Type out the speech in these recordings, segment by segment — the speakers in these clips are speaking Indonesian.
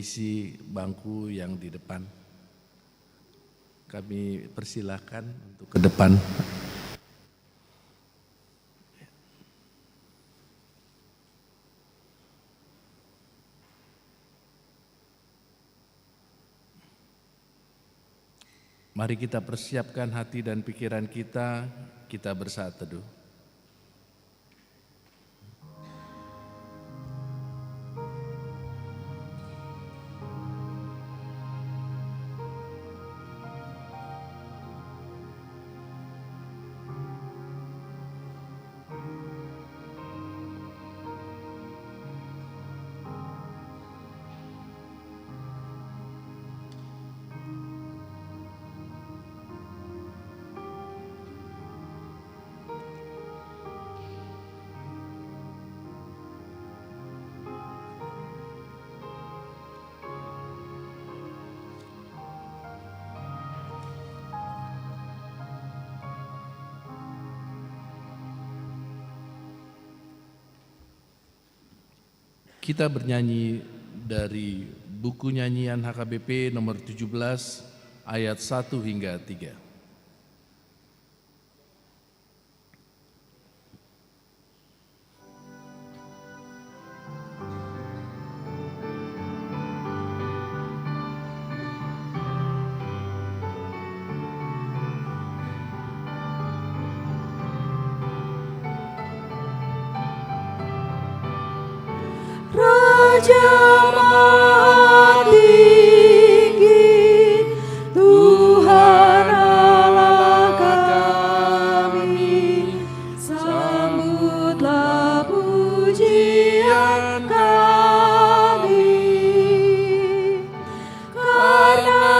mengisi bangku yang di depan. Kami persilakan untuk ke depan. Mari kita persiapkan hati dan pikiran kita bersaat teduh. Kita bernyanyi dari buku nyanyian HKBP nomor 17 ayat 1 hingga 3. Raja Maha Tinggi, Tuhan Allah kami, sambutlah pujian kami, karena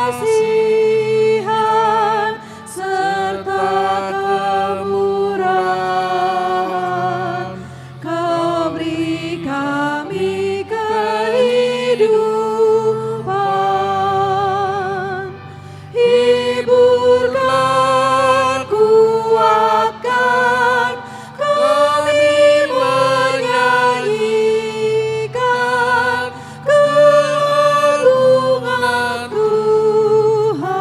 pengasihan serta kemurahan Kau beri kami kehidupan. Hiburkan, kuatkan, kami menyanyikan keagungan Tuhan.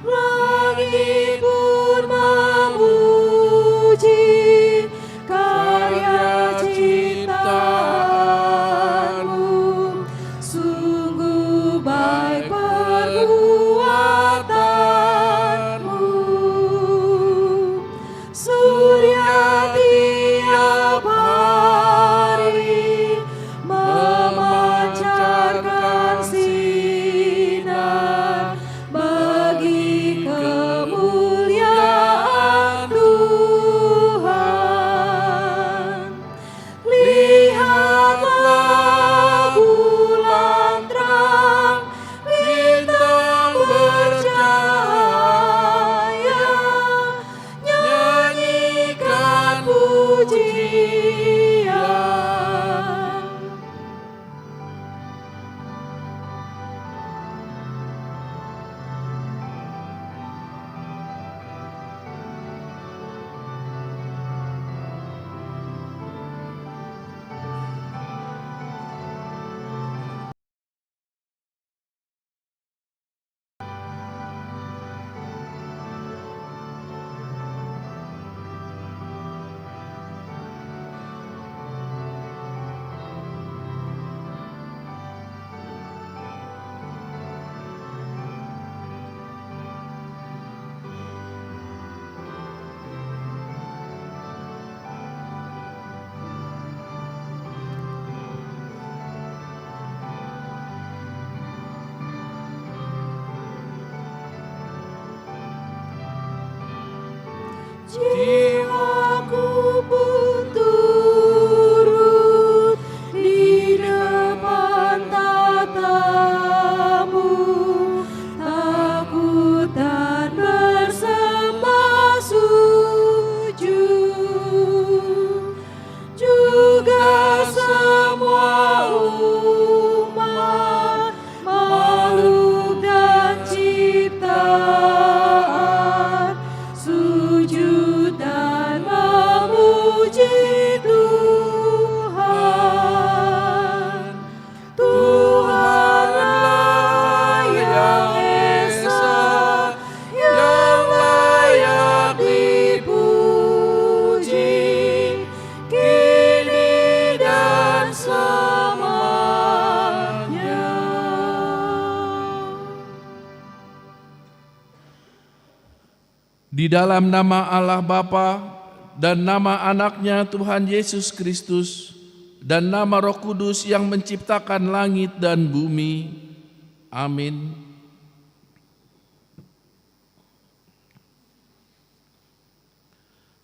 Langit pun memuji karya ciptaanmu, sungguh baik perbuatanmu. Surya tiap hari memancarkan sinar bagi kemuliaan Tuhan. Lihatlah bulan terang, bintang bercahaya, nyanyikan pujian. Jiwaku pun turut di depan tatamu, takut dan bersembah sujud. Juga semua umat, makhluk dan ciptaan, sujud dan Di dalam nama Allah Bapa dan nama anaknya Tuhan Yesus Kristus dan nama Roh Kudus yang menciptakan langit dan bumi. Amin.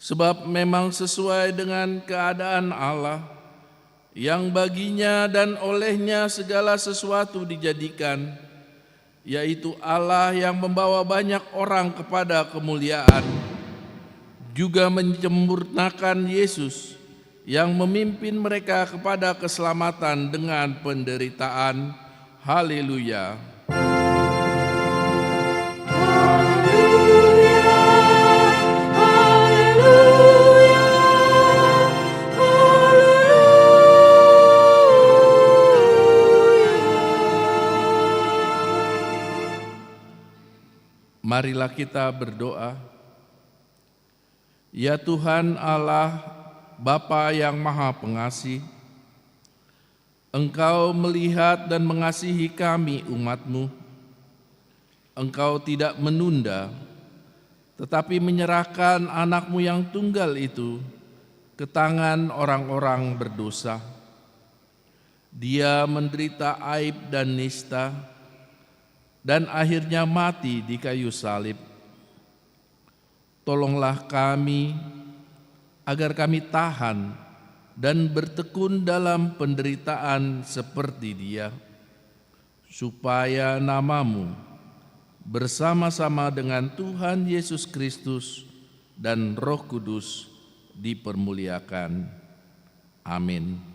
Sebab memang sesuai dengan keadaan Allah, yang baginya dan olehnya segala sesuatu dijadikan, yaitu Allah yang membawa banyak orang kepada kemuliaan, juga menyempurnakan Yesus yang memimpin mereka kepada keselamatan dengan penderitaan. Haleluya. Marilah kita berdoa. Ya Tuhan Allah, Bapa yang Maha Pengasih, Engkau melihat dan mengasihi kami umat-Mu. Engkau tidak menunda, tetapi menyerahkan anak-Mu yang tunggal itu ke tangan orang-orang berdosa. Dia menderita aib dan nista, dan akhirnya mati di kayu salib. Tolonglah kami agar kami tahan dan bertekun dalam penderitaan seperti Dia, supaya nama-Mu bersama-sama dengan Tuhan Yesus Kristus dan Roh Kudus dipermuliakan. Amin.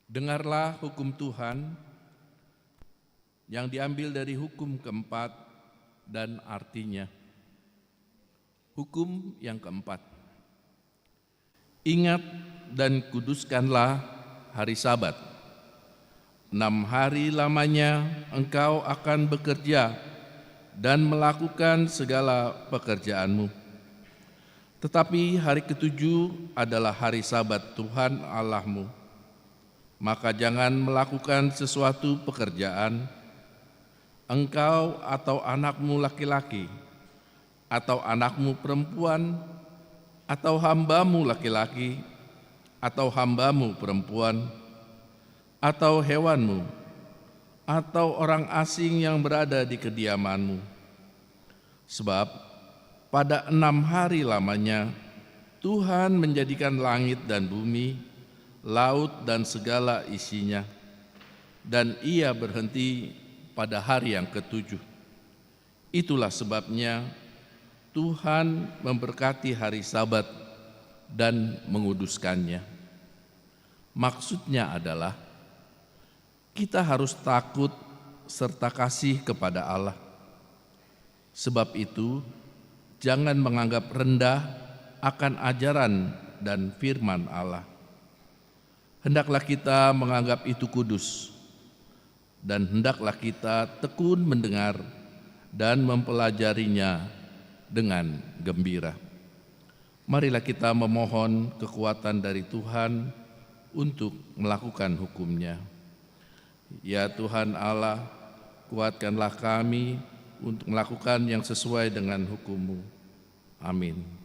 Dengarlah hukum Tuhan yang diambil dari hukum keempat dan artinya. Hukum yang keempat. Ingat dan kuduskanlah hari Sabat. 6 hari lamanya engkau akan bekerja dan melakukan segala pekerjaanmu. Tetapi hari ketujuh adalah hari Sabat Tuhan Allahmu. Maka jangan melakukan sesuatu pekerjaan, engkau atau anakmu laki-laki, atau anakmu perempuan, atau hambamu laki-laki, atau hambamu perempuan, atau hewanmu, atau orang asing yang berada di kediamanmu. Sebab pada 6 hari lamanya Tuhan menjadikan langit dan bumi, laut dan segala isinya, dan Ia berhenti pada hari yang ketujuh. Itulah sebabnya Tuhan memberkati hari Sabat dan menguduskannya. Maksudnya adalah kita harus takut serta kasih kepada Allah. Sebab itu, jangan menganggap rendah akan ajaran dan firman Allah. Hendaklah kita menganggap itu kudus, dan hendaklah kita tekun mendengar dan mempelajarinya dengan gembira. Marilah kita memohon kekuatan dari Tuhan untuk melakukan hukum-Nya. Ya Tuhan Allah, kuatkanlah kami untuk melakukan yang sesuai dengan hukum-Mu. Amin.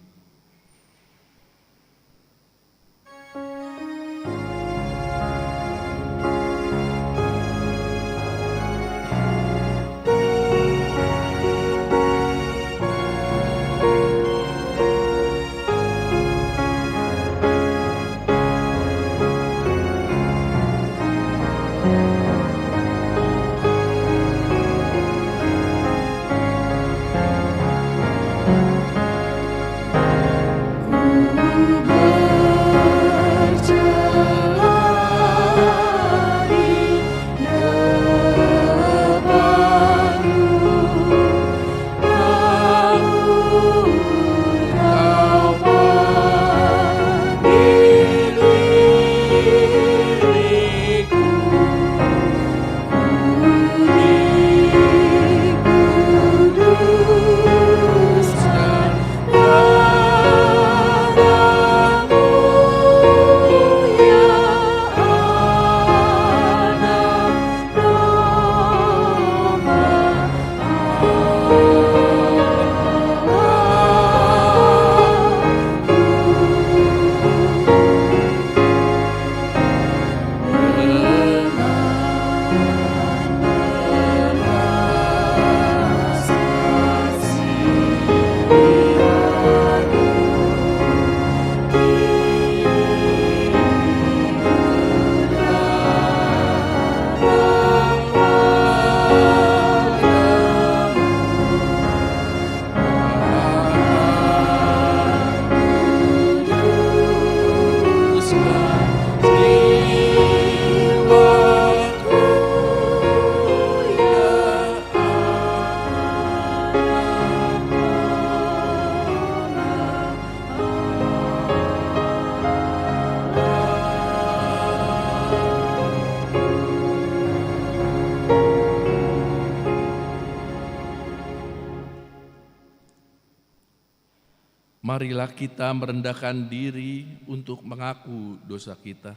Marilah kita merendahkan diri untuk mengaku dosa kita.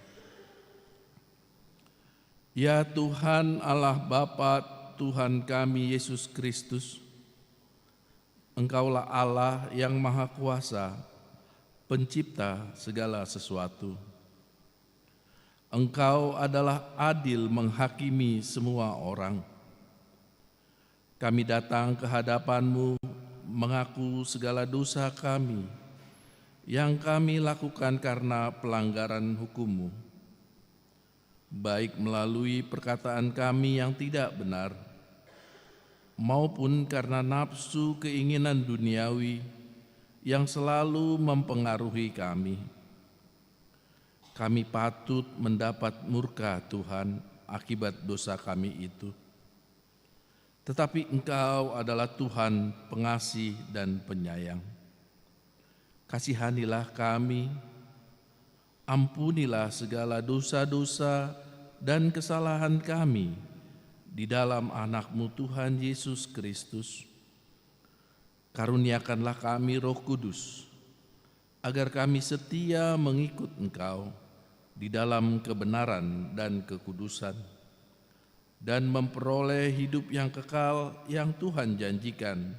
Ya Tuhan Allah Bapa, Tuhan kami Yesus Kristus, Engkaulah Allah yang Maha Kuasa, Pencipta segala sesuatu. Engkau adalah adil menghakimi semua orang. Kami datang ke hadapan-Mu mengaku segala dosa kami yang kami lakukan karena pelanggaran hukum-Mu, baik melalui perkataan kami yang tidak benar, maupun karena nafsu keinginan duniawi yang selalu mempengaruhi kami. Kami patut mendapat murka Tuhan akibat dosa kami itu. Tetapi Engkau adalah Tuhan pengasih dan penyayang. Kasihanilah kami, ampunilah segala dosa-dosa dan kesalahan kami di dalam anak-Mu Tuhan Yesus Kristus. Karuniakanlah kami Roh Kudus, agar kami setia mengikut Engkau di dalam kebenaran dan kekudusan, dan memperoleh hidup yang kekal yang Tuhan janjikan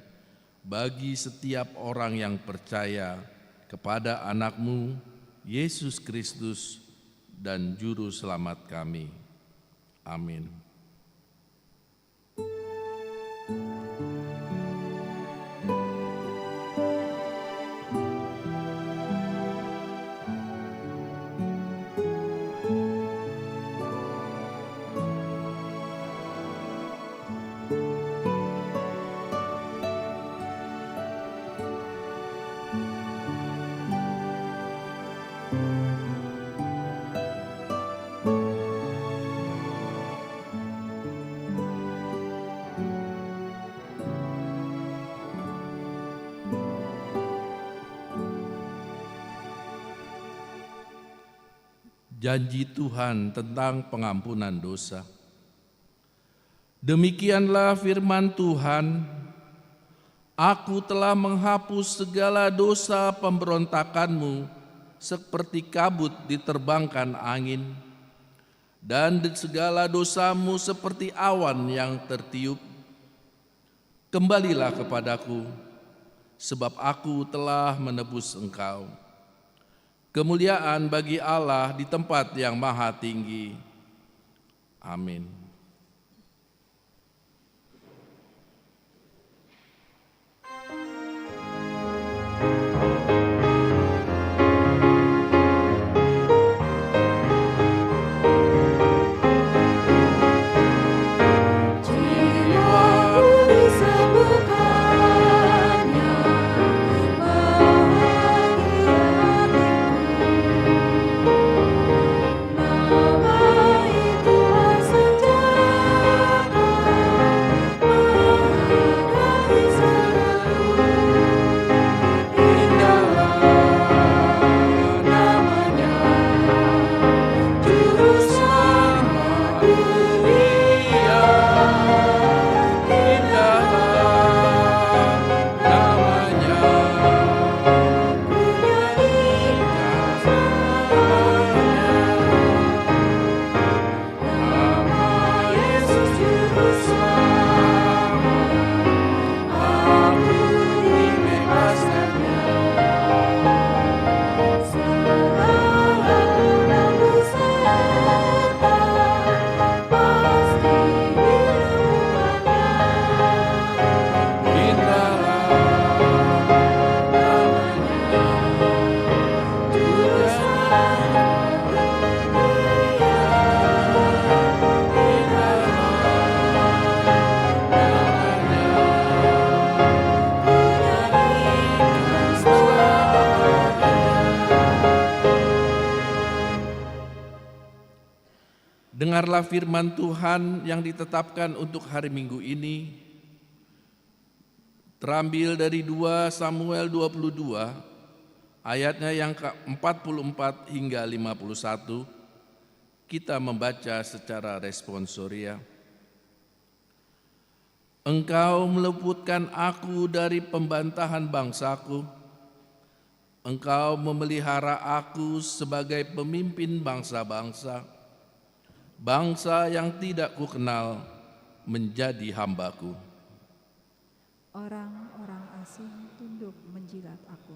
bagi setiap orang yang percaya kepada anak-Mu, Yesus Kristus, dan Juru Selamat kami. Amin. janji Tuhan tentang pengampunan dosa. Demikianlah firman Tuhan, Aku telah menghapus segala dosa pemberontakanmu seperti kabut diterbangkan angin, dan segala dosamu seperti awan yang tertiup. Kembalilah kepadaku, sebab aku telah menebus engkau. Kemuliaan bagi Allah di tempat yang maha tinggi. Amin. Dengarlah firman Tuhan yang ditetapkan untuk hari Minggu ini, terambil dari 2 Samuel 22, ayatnya yang ke-44 hingga 51, kita membaca secara responsoria. Engkau meluputkan aku dari pembantahan bangsaku, Engkau memelihara aku sebagai pemimpin bangsa-bangsa, bangsa yang tidak kukenal menjadi hambaku. Orang-orang asing tunduk menjilat aku.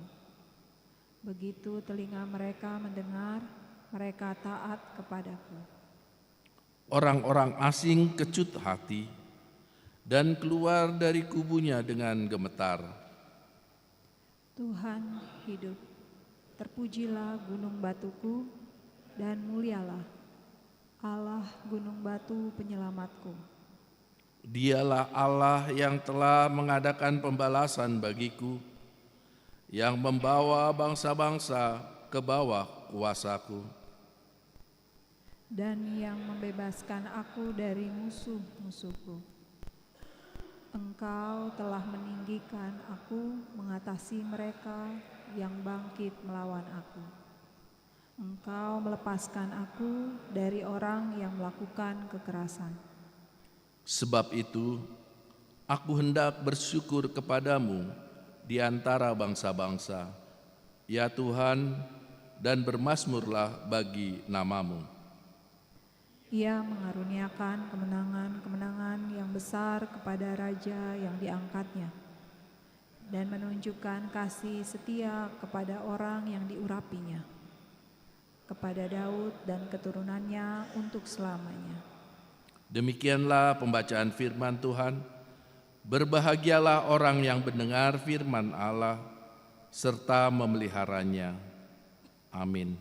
Begitu telinga mereka mendengar, mereka taat kepadaku. Orang-orang asing kecut hati dan keluar dari kubunya dengan gemetar. Tuhan hidup, terpujilah gunung batuku dan mulialah Allah gunung batu penyelamatku. Dialah Allah yang telah mengadakan pembalasan bagiku, yang membawa bangsa-bangsa ke bawah kuasaku, dan yang membebaskan aku dari musuh-musuhku. Engkau telah meninggikan aku mengatasi mereka yang bangkit melawan aku. Engkau melepaskan aku dari orang yang melakukan kekerasan. Sebab itu, aku hendak bersyukur kepadamu di antara bangsa-bangsa, ya Tuhan, dan bermazmurlah bagi namamu. Ia mengaruniakan kemenangan-kemenangan yang besar kepada raja yang diangkatnya, dan menunjukkan kasih setia kepada orang yang diurapinya, kepada Daud dan keturunannya untuk selamanya. Demikianlah pembacaan firman Tuhan. Berbahagialah orang yang mendengar firman Allah serta memeliharanya. Amin.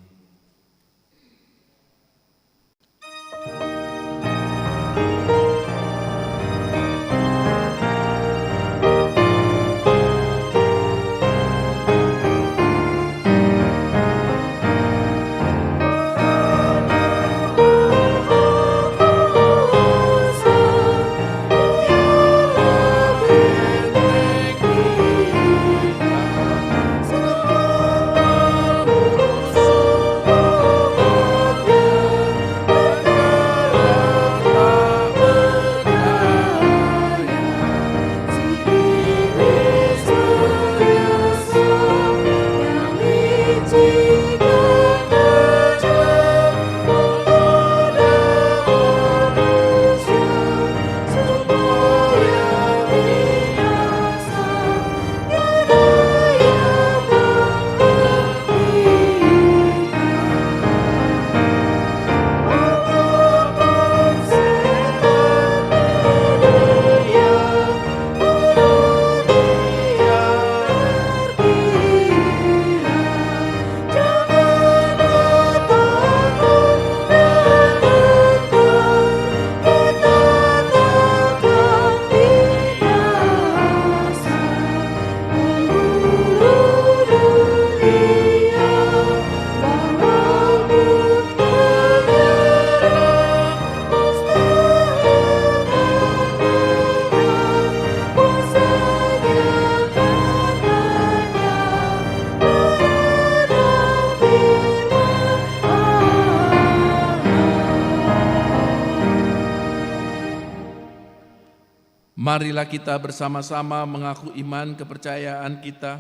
Marilah kita bersama-sama mengaku iman kepercayaan kita,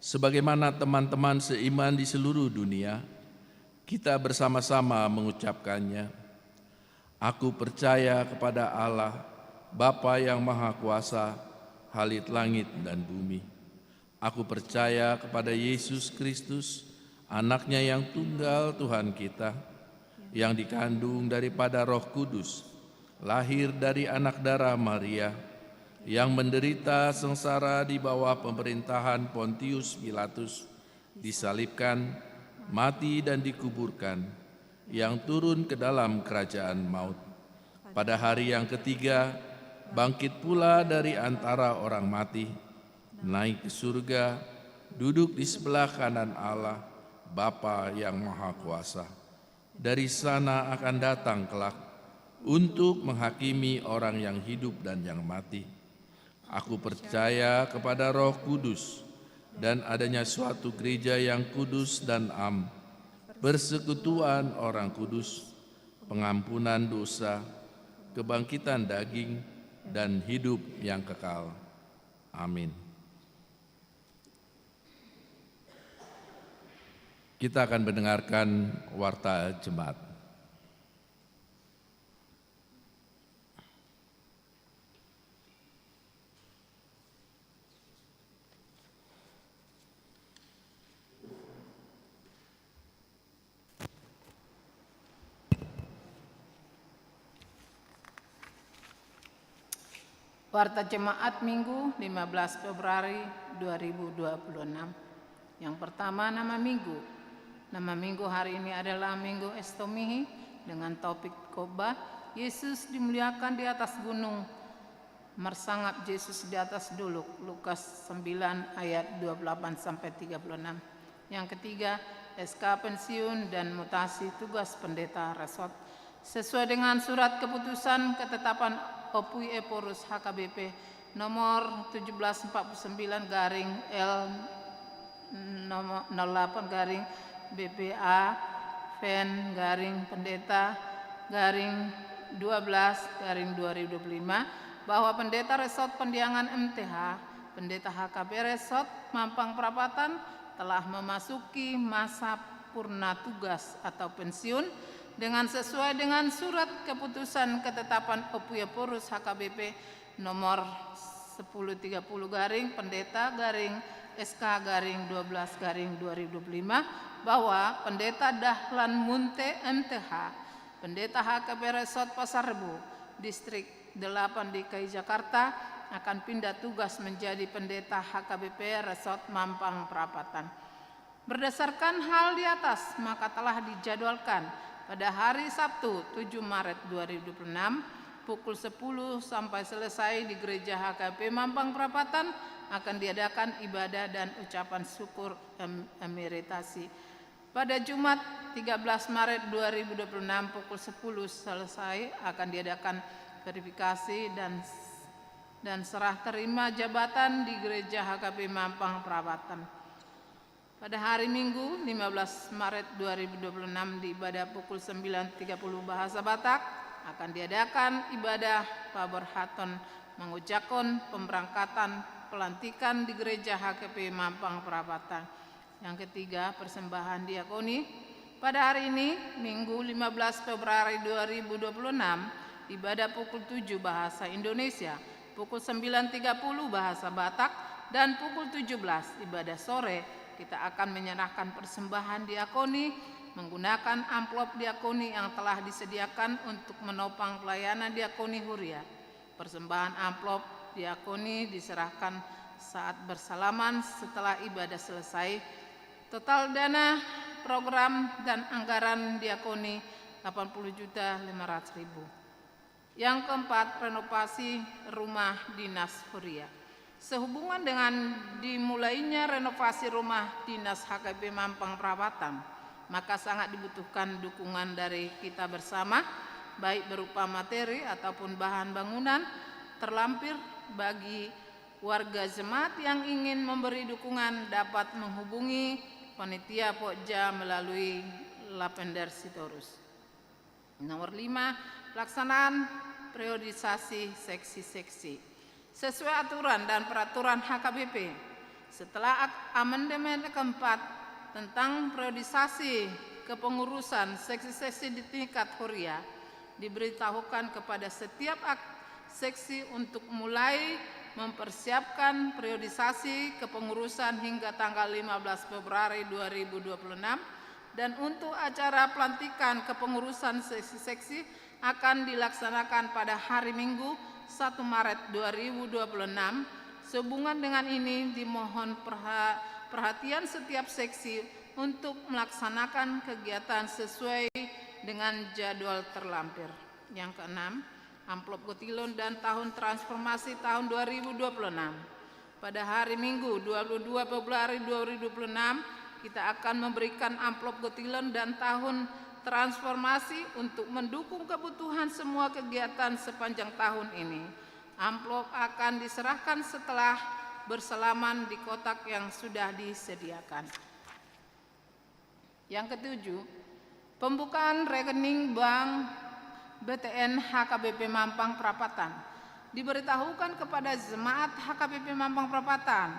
sebagaimana teman-teman seiman di seluruh dunia. Kita bersama-sama mengucapkannya. Aku percaya kepada Allah, Bapa yang Maha Kuasa, Khalid langit dan bumi. Aku percaya kepada Yesus Kristus, Anaknya yang tunggal Tuhan kita, yang dikandung daripada Roh Kudus, lahir dari anak darah Maria, yang menderita sengsara di bawah pemerintahan Pontius Pilatus, disalibkan, mati dan dikuburkan, yang turun ke dalam kerajaan maut. Pada hari yang ketiga, bangkit pula dari antara orang mati, naik ke surga, duduk di sebelah kanan Allah, Bapa yang Maha Kuasa. Dari sana akan datang kelak untuk menghakimi orang yang hidup dan yang mati. Aku percaya kepada Roh Kudus dan adanya suatu gereja yang kudus dan am, persekutuan orang kudus, pengampunan dosa, kebangkitan daging, dan hidup yang kekal. Amin. Kita akan mendengarkan warta jemaat. Warta Jemaat Minggu 15 Februari 2026. Yang pertama, nama Minggu. Nama Minggu hari ini adalah Minggu Estomihi dengan topik khotbah Yesus dimuliakan di atas gunung, mersangap Yesus di atas duluk, Lukas 9 ayat 28-36. Yang ketiga, SK pensiun dan mutasi tugas pendeta resort sesuai dengan surat keputusan ketetapan Opui Eporus HKBP nomor 1749 garing L nomor 08 garing BPA Ven garing pendeta garing 12 garing 2025 bahwa pendeta resort pendiangan MTH, pendeta HKB resort Mampang Perapatan telah memasuki masa purna tugas atau pensiun dengan sesuai dengan surat keputusan ketetapan Opui-Eporus HKBP nomor 1030 garing pendeta garing SK garing 12 garing 2025 bahwa pendeta Dahlan Munte MTH, pendeta HKB Resort Pasar Rebo, Distrik 8 DKI Jakarta akan pindah tugas menjadi pendeta HKBP Resort Mampang Perapatan. Berdasarkan hal di atas, maka telah dijadwalkan pada hari Sabtu 7 Maret 2026 pukul 10 sampai selesai di Gereja HKBP Mampang Perapatan akan diadakan ibadah dan ucapan syukur emeritasi. Pada Jumat 13 Maret 2026 pukul 10 selesai akan diadakan verifikasi dan serah terima jabatan di Gereja HKBP Mampang Perapatan. Pada hari Minggu 15 Maret 2026 di ibadah pukul 9.30 bahasa Batak akan diadakan ibadah Paberhaton mengucapkan pemberangkatan pelantikan di Gereja HKBP Mampang Perapatan. Yang ketiga, persembahan diakoni. Pada hari ini, Minggu 15 Februari 2026, ibadah pukul 7 bahasa Indonesia, pukul 9.30 bahasa Batak, dan pukul 17 ibadah sore, kita akan menyerahkan persembahan diakoni menggunakan amplop diakoni yang telah disediakan untuk menopang pelayanan diakoni Huria. Persembahan amplop diakoni diserahkan saat bersalaman setelah ibadah selesai. Total dana program dan anggaran diakoni 80.500.000. Yang keempat, renovasi rumah dinas Huria. Sehubungan dengan dimulainya renovasi rumah dinas HKBP Mampang Perapatan, maka sangat dibutuhkan dukungan dari kita bersama, baik berupa materi ataupun bahan bangunan, terlampir bagi warga jemaat yang ingin memberi dukungan dapat menghubungi Panitia Pokja melalui Lapender Sitorus. Nomor 5, pelaksanaan periodisasi seksi-seksi. sesuai aturan dan peraturan HKBP. Setelah amandemen keempat tentang periodisasi kepengurusan seksi-seksi di tingkat Huria, diberitahukan kepada setiap seksi untuk mulai mempersiapkan periodisasi kepengurusan hingga tanggal 15 Februari 2026, dan untuk acara pelantikan kepengurusan seksi-seksi akan dilaksanakan pada hari Minggu 1 Maret 2026. Sehubungan dengan ini dimohon perhatian setiap seksi untuk melaksanakan kegiatan sesuai dengan jadwal terlampir. Yang keenam, amplop Gotilon dan tahun transformasi tahun 2026. Pada hari Minggu 22 Februari 2026 kita akan memberikan amplop Gotilon dan tahun transformasi untuk mendukung kebutuhan semua kegiatan sepanjang tahun ini. Amplop akan diserahkan setelah bersalaman di kotak yang sudah disediakan. Yang ketujuh, pembukaan rekening bank BTN HKBP Mampang Perapatan. Diberitahukan kepada jemaat HKBP Mampang Perapatan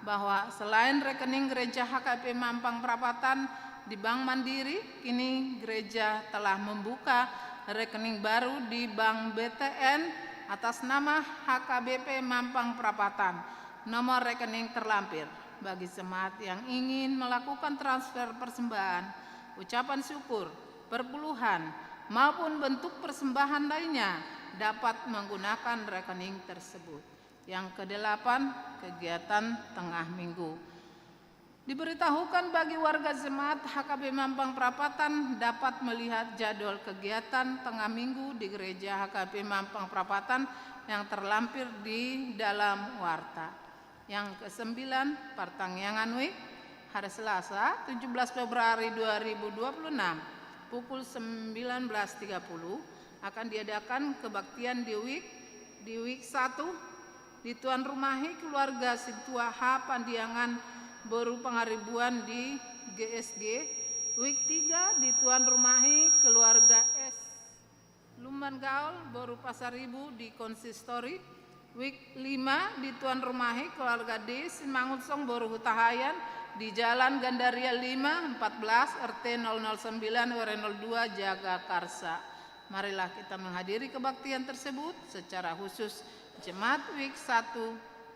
bahwa selain rekening gereja HKBP Mampang Perapatan di Bank Mandiri, kini gereja telah membuka rekening baru di Bank BTN atas nama HKBP Mampang Perapatan. Nomor rekening terlampir bagi jemaat yang ingin melakukan transfer persembahan, ucapan syukur, perpuluhan, maupun bentuk persembahan lainnya dapat menggunakan rekening tersebut. Yang kedelapan, kegiatan tengah minggu. Diberitahukan bagi warga jemaat HKB Mampang Perapatan dapat melihat jadwal kegiatan tengah minggu di gereja HKB Mampang Perapatan yang terlampir di dalam warta. Yang kesembilan, Partangyangan Week, hari Selasa 17 Februari 2026 pukul 19.30 akan diadakan kebaktian di week 1 di Tuan Rumahi Keluarga Situaha Pandiangan Boru Pangaribuan di GSG, week 3 di Tuan Rumahi Keluarga S Lumban Gaul Boru Pasaribu di Konsistori, week 5 di Tuan Rumahi Keluarga D Simangunsong Boru Hutahayan di Jalan Gandaria 5 14 RT 009 RW 02 Jagakarsa. Marilah kita menghadiri kebaktian tersebut secara khusus Jemaat Week 1,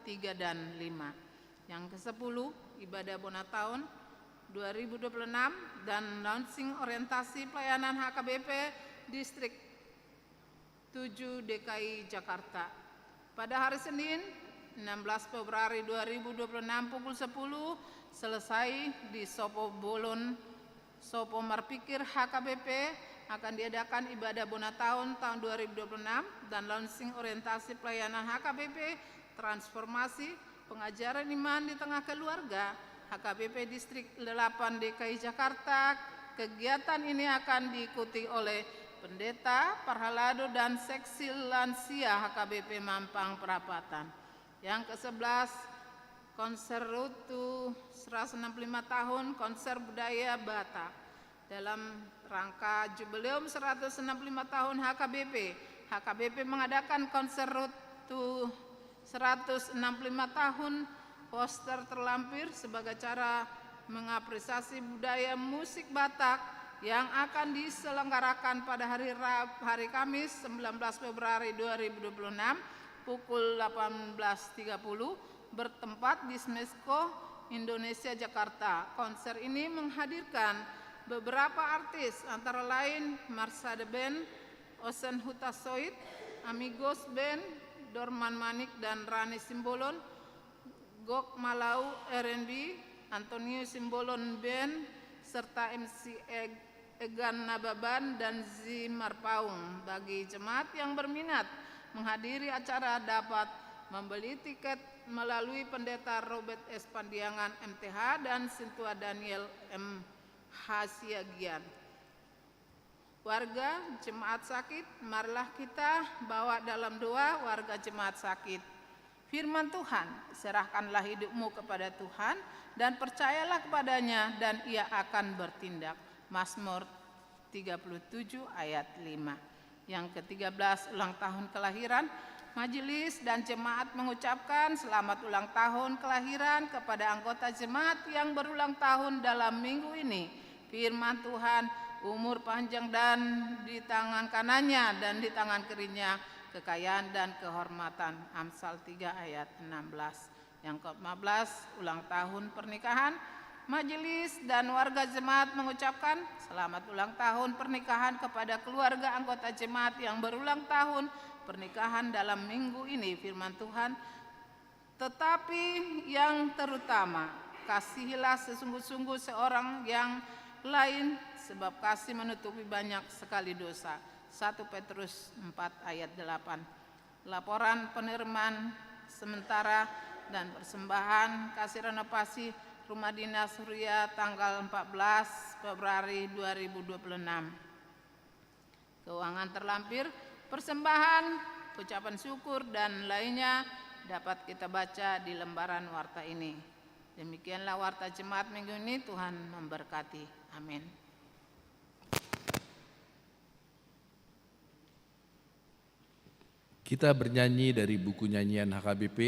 3, dan 5. Yang ke-10, ibadah Bonataun 2026 dan launching orientasi pelayanan HKBP Distrik 7 DKI Jakarta. Pada hari Senin 16 Februari 2026 pukul 10 selesai di Sopo Bolon, Sopo Marpikir HKBP akan diadakan ibadah Bonataun tahun 2026 dan launching orientasi pelayanan HKBP transformasi pengajaran iman di tengah keluarga HKBP Distrik 8 DKI Jakarta. Kegiatan ini akan diikuti oleh pendeta, parhalado, dan seksi lansia HKBP Mampang Perapatan. Yang ke-11, konser RUTU 165 tahun konser budaya Batak. Dalam rangka jubileum 165 tahun HKBP mengadakan konser RUTU 165 tahun poster terlampir sebagai cara mengapresiasi budaya musik Batak yang akan diselenggarakan pada hari Kamis 19 Februari 2026 pukul 18.30 bertempat di Smesco Indonesia Jakarta. Konser ini menghadirkan beberapa artis antara lain Marsada Band, Osen Hutasoid, Amigos Band, Dorman Manik dan Rani Simbolon, Gok Malau R&B, Antonio Simbolon Band, serta MC Egan Nababan dan Zimar Paung. Bagi jemaat yang berminat menghadiri acara dapat membeli tiket melalui Pendeta Robert S. Pandiangan MTH dan Sintua Daniel M. Hasiagian. Warga jemaat sakit, marilah kita bawa dalam doa warga jemaat sakit. Firman Tuhan, serahkanlah hidupmu kepada Tuhan dan percayalah kepadanya dan ia akan bertindak. Mazmur 37 ayat 5. Yang ke-13, ulang tahun kelahiran Majelis dan jemaat mengucapkan selamat ulang tahun kelahiran kepada anggota jemaat yang berulang tahun dalam minggu ini. Firman Tuhan, umur panjang dan di tangan kanannya dan di tangan kirinya kekayaan dan kehormatan. Amsal 3 ayat 16. Yang ke-15, ulang tahun pernikahan. Majelis dan warga jemaat mengucapkan selamat ulang tahun pernikahan kepada keluarga anggota jemaat yang berulang tahun pernikahan dalam minggu ini. Firman Tuhan, tetapi yang terutama, kasihilah sesungguh-sungguh seorang yang lain, sebab kasih menutupi banyak sekali dosa. 1 Petrus 4 ayat 8. Laporan penerimaan sementara dan persembahan kasih renovasi Rumah Dinas Huria tanggal 14 Februari 2026. Keuangan terlampir, persembahan, ucapan syukur, dan lainnya dapat kita baca di lembaran warta ini. Demikianlah warta jemaat minggu ini, Tuhan memberkati. Amin. Kita bernyanyi dari buku nyanyian HKBP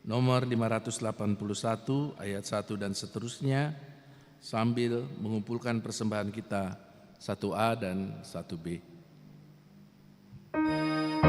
nomor 581 ayat 1 dan seterusnya sambil mengumpulkan persembahan kita 1A dan 1B. Putranya diberi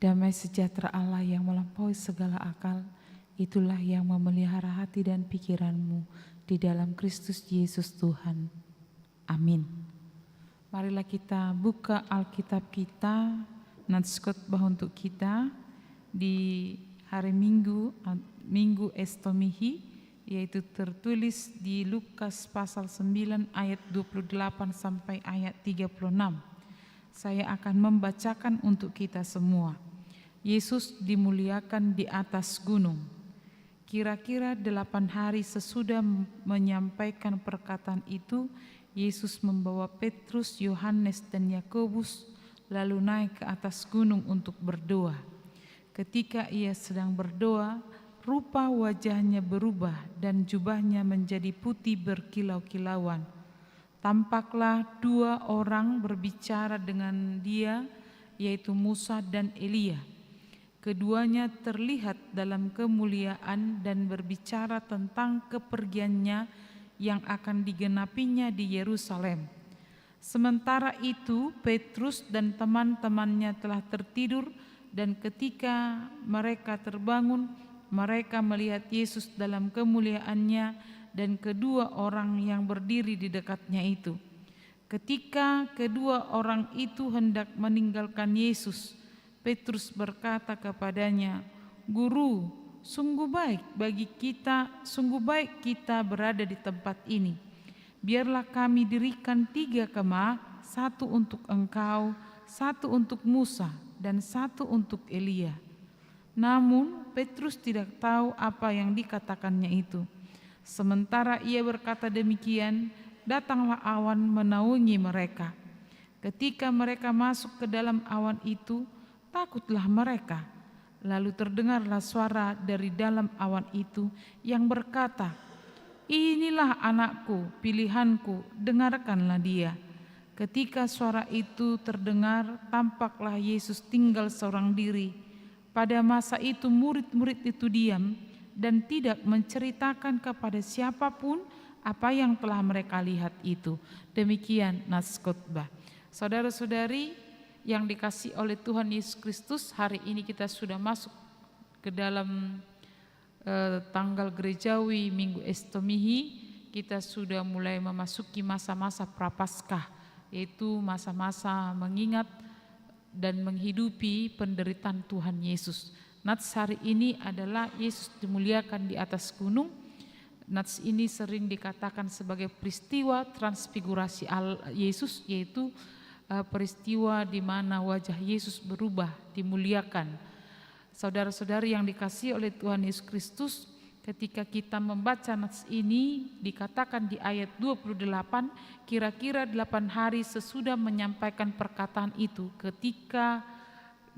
Damai sejahtera Allah yang melampaui segala akal, itulah yang memelihara hati dan pikiranmu di dalam Kristus Yesus Tuhan. Amin. Marilah kita buka Alkitab kita, nats khotbah untuk kita di hari Minggu Estomihi, yaitu tertulis di Lukas pasal 9 ayat 28 sampai ayat 36. Saya akan membacakan untuk kita semua. Yesus dimuliakan di atas gunung. Kira-kira 8 hari sesudah menyampaikan perkataan itu, Yesus membawa Petrus, Yohanes, dan Yakobus lalu naik ke atas gunung untuk berdoa. Ketika ia sedang berdoa, rupa wajahnya berubah dan jubahnya menjadi putih berkilau-kilauan. Tampaklah 2 orang berbicara dengan dia, yaitu Musa dan Elia. Keduanya terlihat dalam kemuliaan dan berbicara tentang kepergiannya yang akan digenapinya di Yerusalem. Sementara itu, Petrus dan teman-temannya telah tertidur, dan ketika mereka terbangun, mereka melihat Yesus dalam kemuliaannya dan kedua orang yang berdiri di dekatnya itu. Ketika kedua orang itu hendak meninggalkan Yesus, Petrus berkata kepadanya, "Guru, sungguh baik kita berada di tempat ini. Biarlah kami dirikan 3 kemah, 1 untuk engkau, 1 untuk Musa, dan 1 untuk Elia." Namun Petrus tidak tahu apa yang dikatakannya itu. Sementara ia berkata demikian, datanglah awan menaungi mereka. Ketika mereka masuk ke dalam awan itu, takutlah mereka. Lalu terdengarlah suara dari dalam awan itu yang berkata, "Inilah anakku, pilihanku, dengarkanlah dia." Ketika suara itu terdengar, tampaklah Yesus tinggal seorang diri. Pada masa itu murid-murid itu diam dan tidak menceritakan kepada siapapun apa yang telah mereka lihat itu. Demikian nats khotbah. Saudara-saudari yang dikasihi oleh Tuhan Yesus Kristus, hari ini kita sudah masuk ke dalam tanggal gerejawi Minggu Estomihi. Kita sudah mulai memasuki masa-masa Prapaskah, yaitu masa-masa mengingat dan menghidupi penderitaan Tuhan Yesus. Nats hari ini adalah Yesus dimuliakan di atas gunung. Nats ini sering dikatakan sebagai peristiwa transfigurasi Yesus, yaitu peristiwa di mana wajah Yesus berubah, dimuliakan. Saudara-saudari yang dikasihi oleh Tuhan Yesus Kristus, ketika kita membaca nats ini dikatakan di ayat 28, kira-kira 8 hari sesudah menyampaikan perkataan itu. Ketika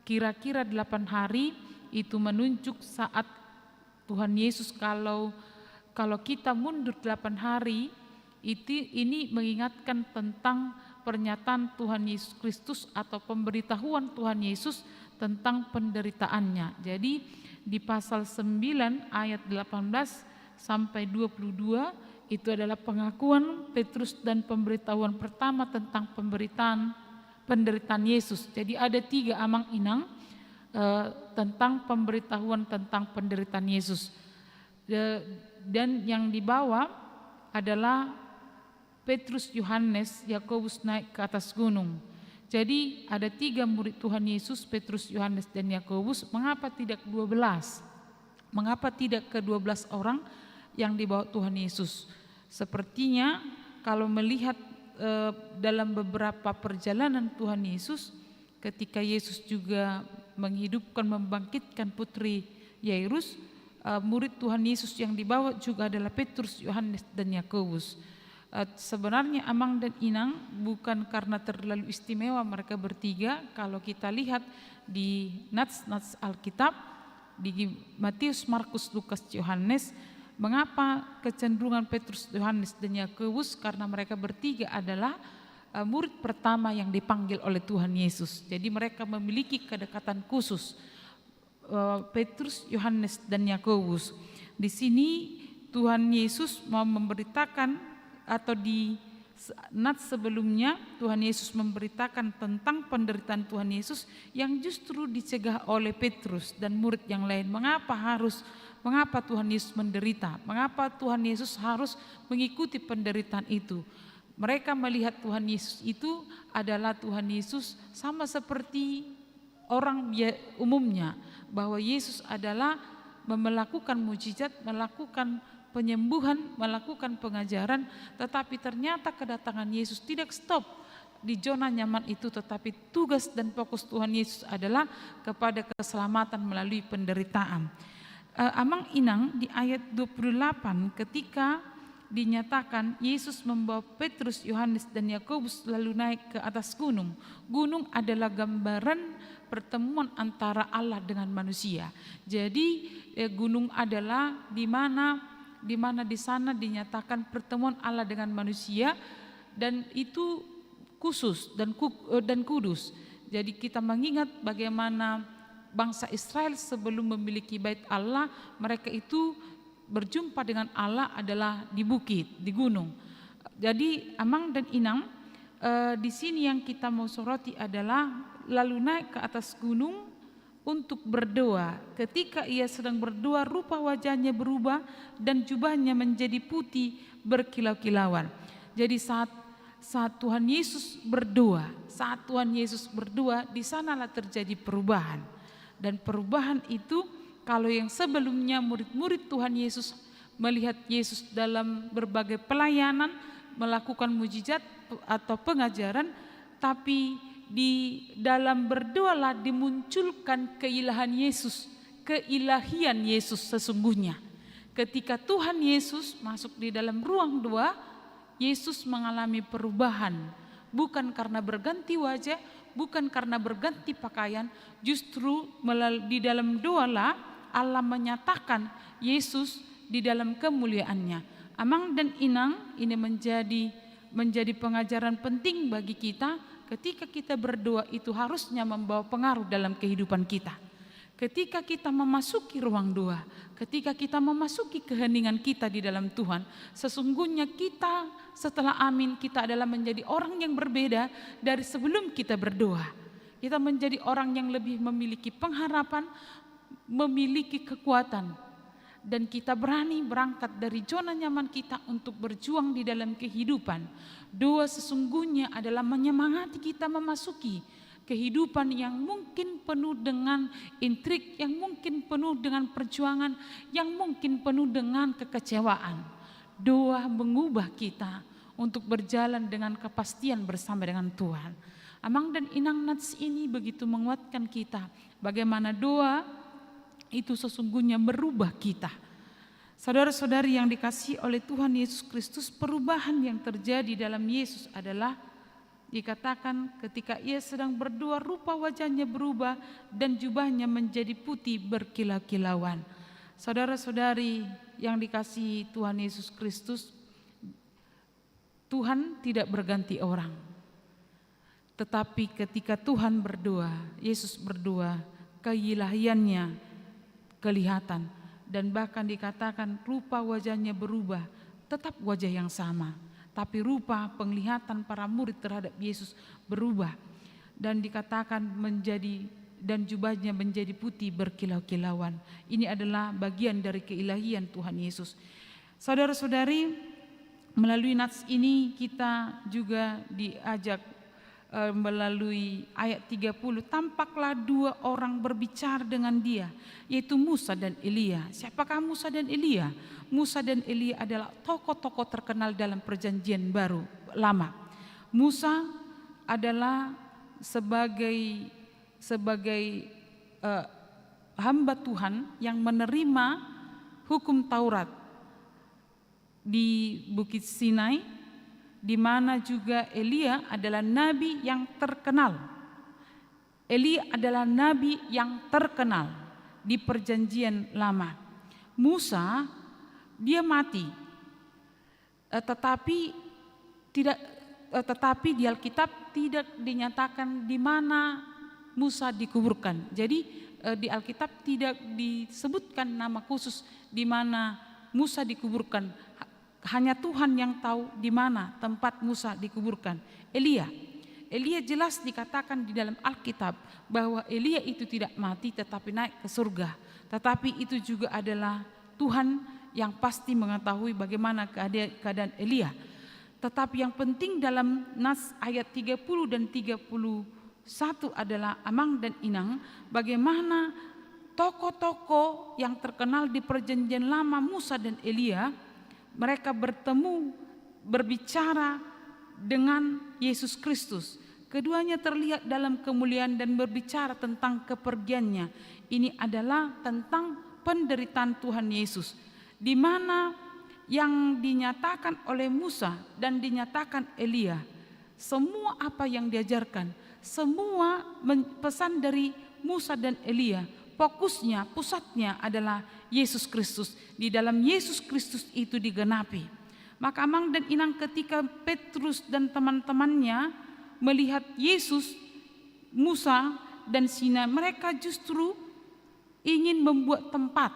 kira-kira 8 hari itu menunjuk saat Tuhan Yesus, kalau kita mundur 8 hari, ini mengingatkan tentang pernyataan Tuhan Yesus Kristus atau pemberitahuan Tuhan Yesus tentang penderitaannya. Jadi di pasal 9 ayat 18 sampai 22 itu adalah pengakuan Petrus dan pemberitahuan pertama tentang penderitaan Yesus. Jadi ada 3 amang-inang tentang pemberitahuan tentang penderitaan Yesus. Dan yang dibawa adalah Petrus, Yohanes, Yakobus naik ke atas gunung. Jadi ada 3 murid Tuhan Yesus, Petrus, Yohanes, dan Yakobus. Mengapa tidak 12? Mengapa tidak ke-12 orang yang dibawa Tuhan Yesus? Sepertinya kalau melihat dalam beberapa perjalanan Tuhan Yesus, ketika Yesus juga menghidupkan, membangkitkan putri Yairus, murid Tuhan Yesus yang dibawa juga adalah Petrus, Yohanes, dan Yakobus. Sebenarnya Amang dan Inang bukan karena terlalu istimewa mereka bertiga. Kalau kita lihat di nats Alkitab, di Matius, Markus, Lukas, Yohanes, mengapa kecenderungan Petrus, Yohanes, dan Yakobus? Karena mereka bertiga adalah murid pertama yang dipanggil oleh Tuhan Yesus. Jadi mereka memiliki kedekatan khusus, Petrus, Yohanes, dan Yakobus. Di sini Tuhan Yesus mau memberitakan atau nats sebelumnya Tuhan Yesus memberitakan tentang penderitaan Tuhan Yesus yang justru dicegah oleh Petrus dan murid yang lain. Mengapa Tuhan Yesus menderita? Mengapa Tuhan Yesus harus mengikuti penderitaan itu? Mereka melihat Tuhan Yesus itu adalah Tuhan Yesus sama seperti orang umumnya, bahwa Yesus adalah melakukan mujizat, melakukan penyembuhan, melakukan pengajaran, tetapi ternyata kedatangan Yesus tidak stop di zona nyaman itu, tetapi tugas dan fokus Tuhan Yesus adalah kepada keselamatan melalui penderitaan. Amang Inang di ayat 28 ketika dinyatakan Yesus membawa Petrus, Yohanes dan Yakobus lalu naik ke atas gunung. Gunung adalah gambaran pertemuan antara Allah dengan manusia. Jadi gunung adalah di mana di sana dinyatakan pertemuan Allah dengan manusia, dan itu khusus dan kudus. Jadi kita mengingat bagaimana bangsa Israel sebelum memiliki bait Allah, mereka itu berjumpa dengan Allah adalah di bukit, di gunung. Jadi Amang dan Inang, di sini yang kita mau soroti adalah lalu naik ke atas gunung untuk berdoa. Ketika ia sedang berdoa, rupa wajahnya berubah dan jubahnya menjadi putih berkilau-kilauan. Jadi saat Tuhan Yesus berdoa, di sanalah terjadi perubahan. Dan perubahan itu, kalau yang sebelumnya murid-murid Tuhan Yesus melihat Yesus dalam berbagai pelayanan, melakukan mujizat atau pengajaran, tapi di dalam berdoalah dimunculkan keilahian Yesus sesungguhnya. Ketika Tuhan Yesus masuk di dalam ruang doa, Yesus mengalami perubahan, bukan karena berganti wajah, bukan karena berganti pakaian, justru di dalam doalah Allah menyatakan Yesus di dalam kemuliaannya. Amang dan Inang, ini menjadi pengajaran penting bagi kita. Ketika kita berdoa itu harusnya membawa pengaruh dalam kehidupan kita. Ketika kita memasuki ruang doa, ketika kita memasuki keheningan kita di dalam Tuhan, sesungguhnya kita setelah amin, kita adalah menjadi orang yang berbeda dari sebelum kita berdoa. Kita menjadi orang yang lebih memiliki pengharapan, memiliki kekuatan, dan kita berani berangkat dari zona nyaman kita untuk berjuang di dalam kehidupan. Doa sesungguhnya adalah menyemangati kita memasuki kehidupan yang mungkin penuh dengan intrik, yang mungkin penuh dengan perjuangan, yang mungkin penuh dengan kekecewaan. Doa mengubah kita untuk berjalan dengan kepastian bersama dengan Tuhan. Amang dan Inang nats ini begitu menguatkan kita bagaimana doa itu sesungguhnya merubah kita. Saudara-saudari yang dikasihi oleh Tuhan Yesus Kristus, perubahan yang terjadi dalam Yesus adalah dikatakan ketika ia sedang berdoa, rupa wajahnya berubah dan jubahnya menjadi putih berkilau-kilauan. Saudara-saudari yang dikasihi Tuhan Yesus Kristus, Tuhan tidak berganti orang. Tetapi ketika Tuhan berdoa, Yesus berdoa, keilahiannya kelihatan, dan bahkan dikatakan rupa wajahnya berubah, tetap wajah yang sama, tapi rupa penglihatan para murid terhadap Yesus berubah, dan dikatakan dan jubahnya menjadi putih berkilau-kilauan. Ini adalah bagian dari keilahian Tuhan Yesus. Saudara-saudari, melalui nats ini kita juga diajak melalui ayat 30, tampaklah dua orang berbicara dengan dia, yaitu Musa dan Elia. Siapakah Musa dan Elia? Musa dan Elia adalah tokoh-tokoh terkenal dalam perjanjian baru lama. Musa adalah sebagai hamba Tuhan yang menerima hukum Taurat di Bukit Sinai, di mana juga Elia adalah nabi yang terkenal. Elia adalah nabi yang terkenal di perjanjian lama. Musa dia mati, tetapi di Alkitab tidak dinyatakan di mana Musa dikuburkan. Jadi di Alkitab tidak disebutkan nama khusus di mana Musa dikuburkan. hanya Tuhan yang tahu di mana tempat Musa dikuburkan. Elia jelas dikatakan di dalam Alkitab bahwa Elia itu tidak mati tetapi naik ke surga. Tetapi itu juga adalah Tuhan yang pasti mengetahui bagaimana keadaan Elia. Tetapi yang penting dalam nas ayat 30 dan 31 adalah Amang dan Inang, bagaimana tokoh-tokoh yang terkenal di perjanjian lama, Musa dan Elia, mereka bertemu berbicara dengan Yesus Kristus. Keduanya terlihat dalam kemuliaan dan berbicara tentang kepergiannya. Ini adalah tentang penderitaan Tuhan Yesus, di mana yang dinyatakan oleh Musa dan dinyatakan Elia, semua apa yang diajarkan, semua pesan dari Musa dan Elia, fokusnya, pusatnya adalah Yesus Kristus. Di dalam Yesus Kristus itu digenapi. Maka Amang dan Inang, ketika Petrus dan teman-temannya melihat Yesus, Musa dan Sina, mereka justru ingin membuat tempat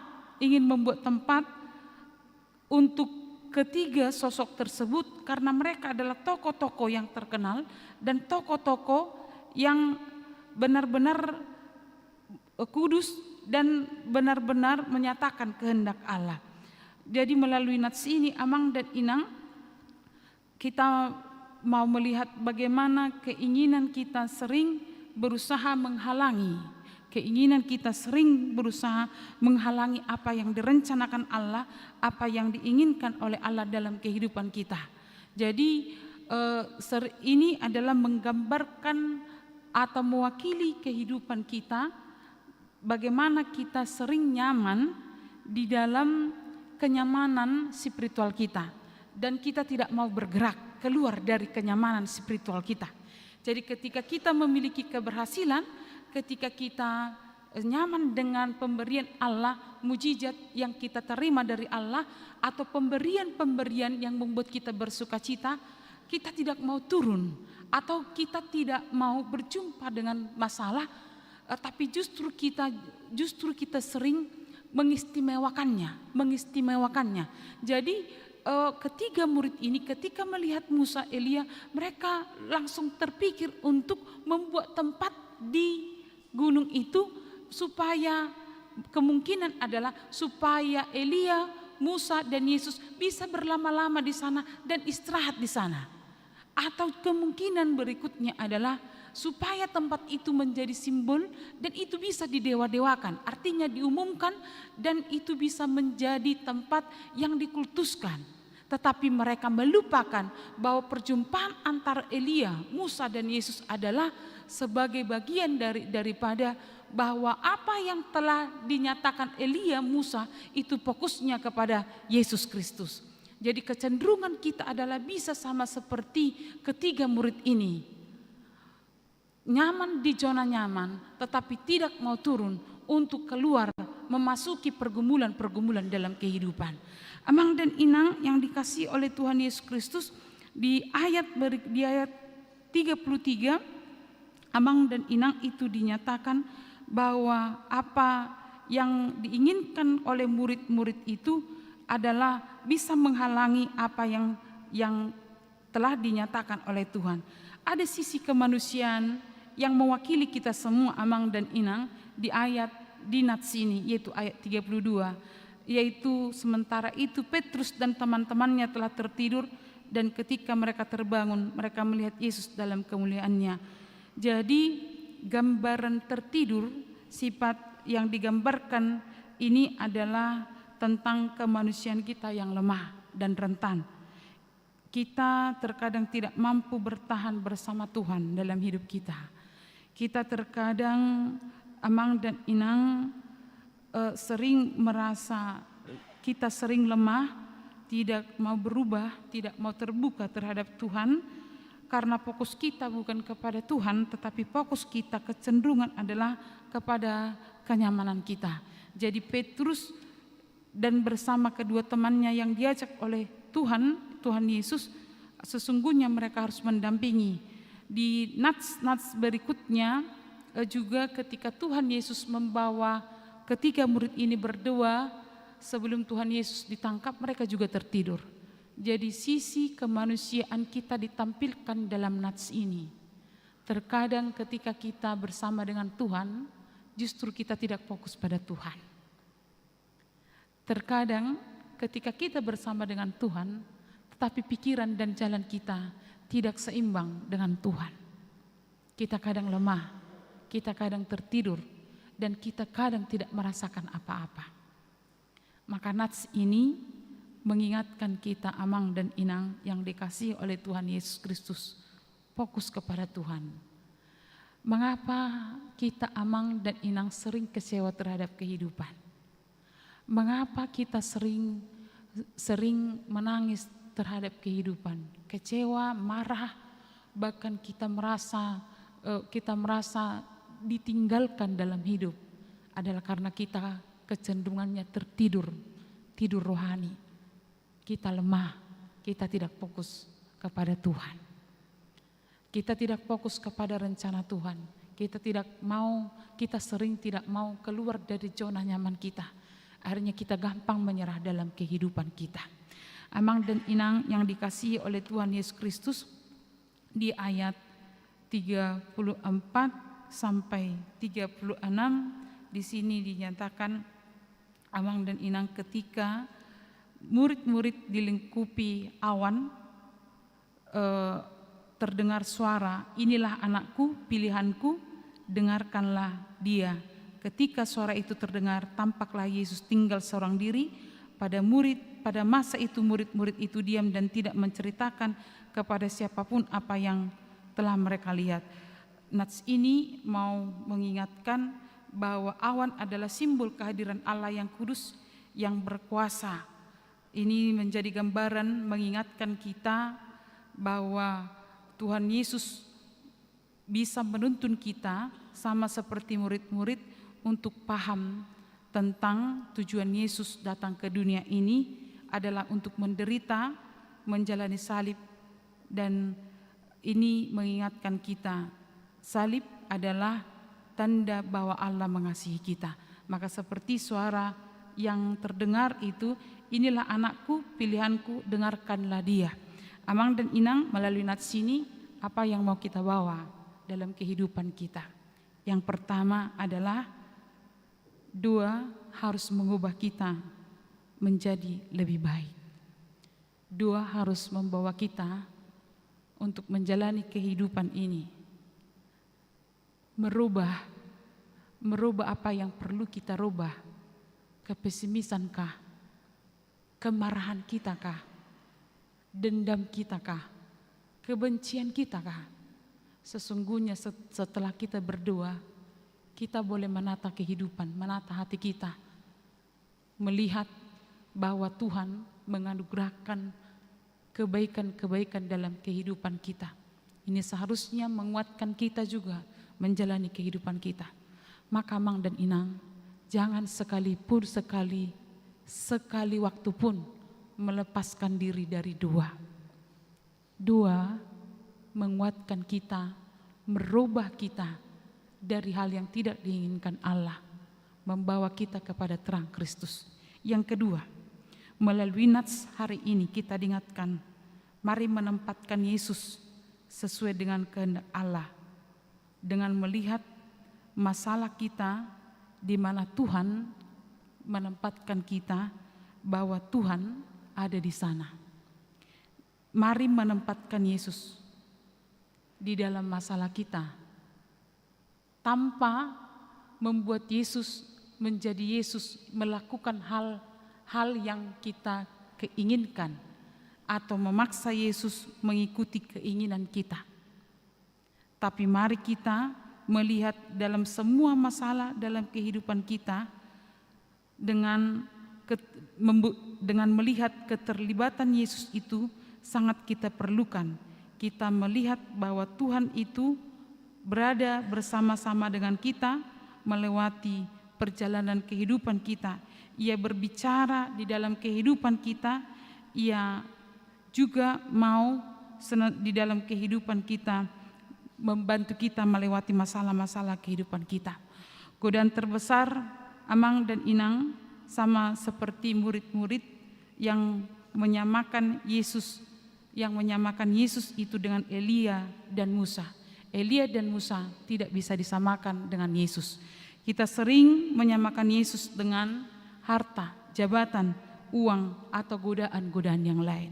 untuk ketiga sosok tersebut, karena mereka adalah tokoh-tokoh yang terkenal dan tokoh-tokoh yang benar-benar kudus dan benar-benar menyatakan kehendak Allah. Jadi melalui nats ini, Amang dan Inang, kita mau melihat bagaimana keinginan kita sering berusaha menghalangi, apa yang direncanakan Allah, apa yang diinginkan oleh Allah dalam kehidupan kita. Jadi ini adalah menggambarkan atau mewakili kehidupan kita, bagaimana kita sering nyaman di dalam kenyamanan spiritual kita, dan kita tidak mau bergerak keluar dari kenyamanan spiritual kita. Jadi ketika kita memiliki keberhasilan, ketika kita nyaman dengan pemberian Allah, mujizat yang kita terima dari Allah, atau pemberian-pemberian yang membuat kita bersukacita, kita tidak mau turun atau kita tidak mau berjumpa dengan masalah, tapi justru kita sering mengistimewakannya. Jadi ketiga murid ini ketika melihat Musa, Elia, mereka langsung terpikir untuk membuat tempat di gunung itu, supaya kemungkinan adalah supaya Elia, Musa dan Yesus bisa berlama-lama di sana dan istirahat di sana. Atau kemungkinan berikutnya adalah supaya tempat itu menjadi simbol dan itu bisa didewa-dewakan, artinya diumumkan, dan itu bisa menjadi tempat yang dikultuskan. Tetapi mereka melupakan bahwa perjumpaan antara Elia, Musa dan Yesus adalah sebagai bagian daripada bahwa apa yang telah dinyatakan Elia, Musa, itu fokusnya kepada Yesus Kristus. Jadi kecenderungan kita adalah bisa sama seperti ketiga murid ini, nyaman di zona nyaman, tetapi tidak mau turun untuk keluar memasuki pergumulan-pergumulan dalam kehidupan. Amang dan Inang yang dikasihi oleh Tuhan Yesus Kristus, di ayat 33, Amang dan Inang itu dinyatakan bahwa apa yang diinginkan oleh murid-murid itu adalah bisa menghalangi apa yang telah dinyatakan oleh Tuhan. Ada sisi kemanusiaan yang mewakili kita semua, Amang dan Inang, di nats ini, yaitu ayat 32, yaitu sementara itu Petrus dan teman-temannya telah tertidur, dan ketika mereka terbangun, mereka melihat Yesus dalam kemuliaannya. Jadi gambaran tertidur, sifat yang digambarkan ini adalah tentang kemanusiaan kita yang lemah dan rentan. Kita terkadang tidak mampu bertahan bersama Tuhan dalam hidup kita. Kita terkadang, Amang dan Inang, sering merasa kita sering lemah, tidak mau berubah, tidak mau terbuka terhadap Tuhan, karena fokus kita bukan kepada Tuhan, tetapi fokus kita kecenderungan adalah kepada kenyamanan kita. Jadi Petrus dan bersama kedua temannya yang diajak oleh Tuhan Yesus, sesungguhnya mereka harus mendampingi. Di nats berikutnya juga ketika Tuhan Yesus membawa ketiga murid ini berdoa sebelum Tuhan Yesus ditangkap, mereka juga tertidur. Jadi sisi kemanusiaan kita ditampilkan dalam nats ini. Terkadang ketika kita bersama dengan Tuhan, justru kita tidak fokus pada Tuhan. Terkadang ketika kita bersama dengan Tuhan, tetapi pikiran dan jalan kita tidak seimbang dengan Tuhan. Kita kadang lemah, kita kadang tertidur, dan kita kadang tidak merasakan apa-apa. Maka nats ini mengingatkan kita Amang dan Inang yang dikasihi oleh Tuhan Yesus Kristus, fokus kepada Tuhan. Mengapa kita Amang dan Inang sering kecewa terhadap kehidupan? Mengapa kita sering menangis terhadap kehidupan? Kecewa, marah, bahkan kita merasa ditinggalkan dalam hidup adalah karena kita kecenderungannya tidur rohani. Kita lemah, kita tidak fokus kepada Tuhan. Kita tidak fokus kepada rencana Tuhan. Kita sering tidak mau keluar dari zona nyaman kita. Akhirnya kita gampang menyerah dalam kehidupan kita. Amang dan Inang yang dikasihi oleh Tuhan Yesus Kristus, di ayat 34 sampai 36 di sini dinyatakan Amang dan Inang ketika murid-murid dilingkupi awan, terdengar suara, "Inilah anakku, pilihanku, dengarkanlah dia." Ketika suara itu terdengar, tampaklah Yesus tinggal seorang diri. Pada masa itu murid-murid itu diam dan tidak menceritakan kepada siapapun apa yang telah mereka lihat. Nats ini mau mengingatkan bahwa awan adalah simbol kehadiran Allah yang kudus, yang berkuasa. Ini menjadi gambaran mengingatkan kita bahwa Tuhan Yesus bisa menuntun kita sama seperti murid-murid untuk paham tentang tujuan Yesus datang ke dunia ini adalah untuk menderita, menjalani salib, dan ini mengingatkan kita salib adalah tanda bahwa Allah mengasihi kita. Maka seperti suara yang terdengar itu, "Inilah anakku, pilihanku, dengarkanlah dia." Amang dan Inang melalui nats ini, apa yang mau kita bawa dalam kehidupan kita? Yang pertama adalah doa harus mengubah kita menjadi lebih baik. Doa harus membawa kita untuk menjalani kehidupan ini, merubah apa yang perlu kita rubah. Kepesimisankah? Kemarahan kitakah? Dendam kitakah? Kebencian kitakah? Sesungguhnya setelah kita berdoa, kita boleh menata kehidupan, menata hati kita, melihat bahwa Tuhan menganugerahkan kebaikan-kebaikan dalam kehidupan kita. Ini seharusnya menguatkan kita juga menjalani kehidupan kita. Maka Amang dan Inang, jangan sekali waktu pun melepaskan diri dari doa. Doa menguatkan kita, merubah kita dari hal yang tidak diinginkan Allah, membawa kita kepada terang Kristus. Yang kedua, melalui nats hari ini kita diingatkan, mari menempatkan Yesus sesuai dengan kehendak Allah, dengan melihat masalah kita di mana Tuhan menempatkan kita bahwa Tuhan ada di sana. Mari menempatkan Yesus di dalam masalah kita tanpa membuat Yesus menjadi Yesus melakukan hal yang kita keinginkan atau memaksa Yesus mengikuti keinginan kita. Tapi mari kita melihat dalam semua masalah dalam kehidupan kita dengan melihat keterlibatan Yesus itu sangat kita perlukan. Kita melihat bahwa Tuhan itu berada bersama-sama dengan kita melewati perjalanan kehidupan kita. Ia berbicara di dalam kehidupan kita, Ia juga mau di dalam kehidupan kita membantu kita melewati masalah-masalah kehidupan kita. Godaan terbesar Amang dan Inang sama seperti murid-murid yang menyamakan Yesus itu dengan Elia dan Musa. Elia dan Musa tidak bisa disamakan dengan Yesus. Kita sering menyamakan Yesus dengan harta, jabatan, uang, atau godaan-godaan yang lain.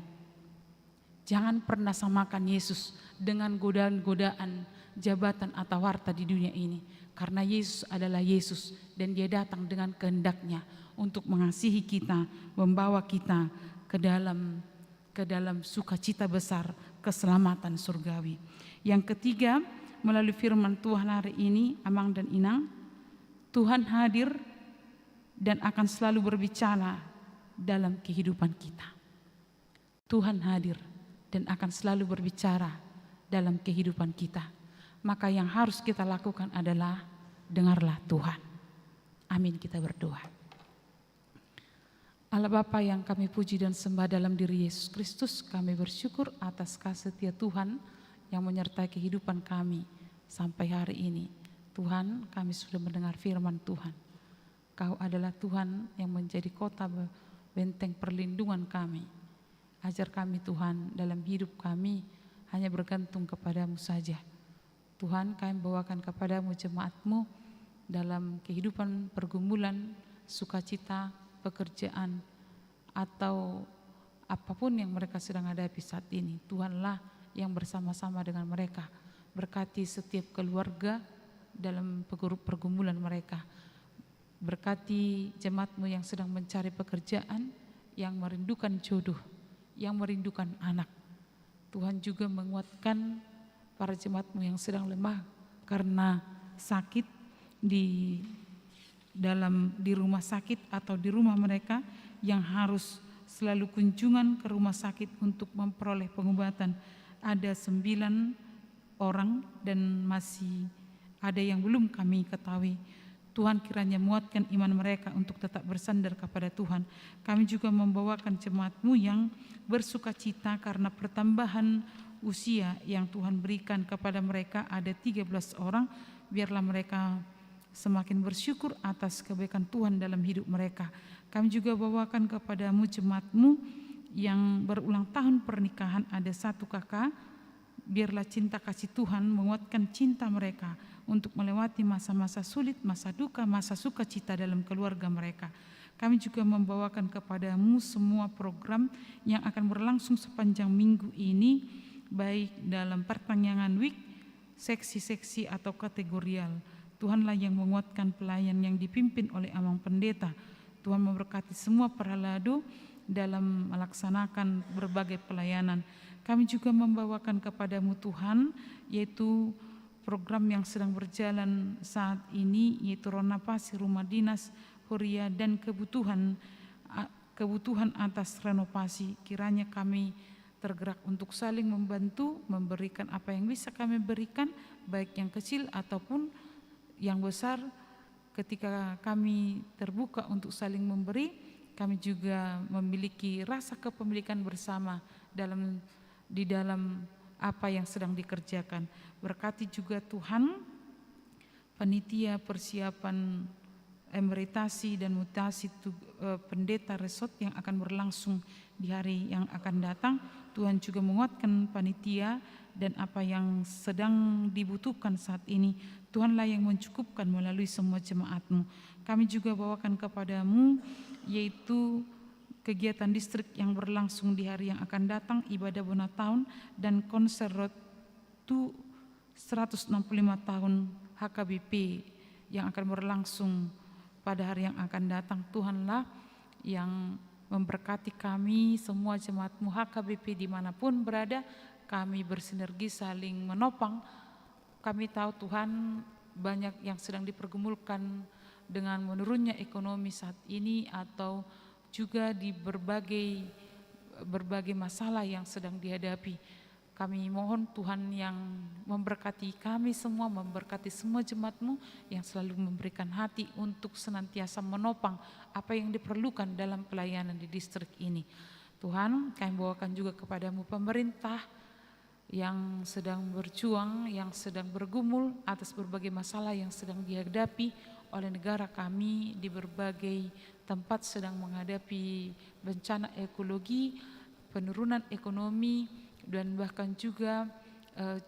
Jangan pernah samakan Yesus dengan godaan-godaan jabatan atau harta di dunia ini. Karena Yesus adalah Yesus dan Dia datang dengan kehendaknya untuk mengasihi kita, membawa kita ke dalam sukacita besar keselamatan surgawi. Yang ketiga, melalui firman Tuhan hari ini, Amang dan Inang, Tuhan hadir dan akan selalu berbicara dalam kehidupan kita. Tuhan hadir dan akan selalu berbicara dalam kehidupan kita. Maka yang harus kita lakukan adalah dengarlah Tuhan. Amin, kita berdoa. Allah Bapa yang kami puji dan sembah dalam diri Yesus Kristus, kami bersyukur atas kasih setia Tuhan yang menyertai kehidupan kami sampai hari ini. Tuhan, kami sudah mendengar firman Tuhan. Kau adalah Tuhan yang menjadi kota benteng perlindungan kami. Ajar kami Tuhan dalam hidup kami hanya bergantung kepadamu saja. Tuhan, kami bawakan kepadamu jemaat-Mu dalam kehidupan pergumulan, sukacita, pekerjaan, atau apapun yang mereka sedang hadapi saat ini. Tuhanlah yang bersama-sama dengan mereka. Berkati setiap keluarga dalam pergumulan mereka. Berkati jemaat-Mu yang sedang mencari pekerjaan, yang merindukan jodoh, yang merindukan anak. Tuhan juga menguatkan para jemaat-Mu yang sedang lemah karena sakit di rumah sakit atau di rumah mereka, yang harus selalu kunjungan ke rumah sakit untuk memperoleh pengobatan. Ada 9 orang dan masih ada yang belum kami ketahui. Tuhan kiranya muatkan iman mereka untuk tetap bersandar kepada Tuhan. Kami juga membawakan jemaat-Mu yang bersuka cita karena pertambahan usia yang Tuhan berikan kepada mereka, ada 13 orang. Biarlah mereka semakin bersyukur atas kebaikan Tuhan dalam hidup mereka. Kami juga bawakan kepadamu jemaat-Mu yang berulang tahun pernikahan, ada 1 kakak. Biarlah cinta kasih Tuhan menguatkan cinta mereka untuk melewati masa-masa sulit, masa duka, masa sukacita dalam keluarga mereka. Kami juga membawakan kepadamu semua program yang akan berlangsung sepanjang minggu ini, baik dalam perpanjangan week, seksi-seksi atau kategorial. Tuhanlah yang menguatkan pelayan yang dipimpin oleh Amang Pendeta. Tuhan memberkati semua perhalado dalam melaksanakan berbagai pelayanan. Kami juga membawakan kepadamu Tuhan, yaitu program yang sedang berjalan saat ini, yaitu renovasi rumah dinas Huria dan kebutuhan atas renovasi. Kiranya kami tergerak untuk saling membantu, memberikan apa yang bisa kami berikan, baik yang kecil ataupun yang besar. Ketika kami terbuka untuk saling memberi, kami juga memiliki rasa kepemilikan bersama di dalam apa yang sedang dikerjakan. Berkati juga Tuhan panitia persiapan emeritasi dan mutasi pendeta resort yang akan berlangsung di hari yang akan datang. Tuhan juga menguatkan panitia dan apa yang sedang dibutuhkan saat ini. Tuhanlah yang mencukupkan melalui semua jemaat-Mu. Kami juga bawakan kepadamu yaitu kegiatan distrik yang berlangsung di hari yang akan datang, ibadah bona tahun dan konser Road to 165 tahun HKBP yang akan berlangsung pada hari yang akan datang. Tuhanlah yang memberkati kami semua jemaat-Mu HKBP dimanapun berada. Kami bersinergi saling menopang. Kami tahu Tuhan banyak yang sedang dipergumulkan dengan menurunnya ekonomi saat ini, atau juga di berbagai masalah yang sedang dihadapi. Kami mohon Tuhan yang memberkati kami semua, memberkati semua jemaat-Mu yang selalu memberikan hati untuk senantiasa menopang apa yang diperlukan dalam pelayanan di distrik ini. Tuhan, kami bawakan juga kepadamu pemerintah yang sedang berjuang, yang sedang bergumul atas berbagai masalah yang sedang dihadapi oleh negara kami di berbagai tempat sedang menghadapi bencana ekologi, penurunan ekonomi, dan bahkan juga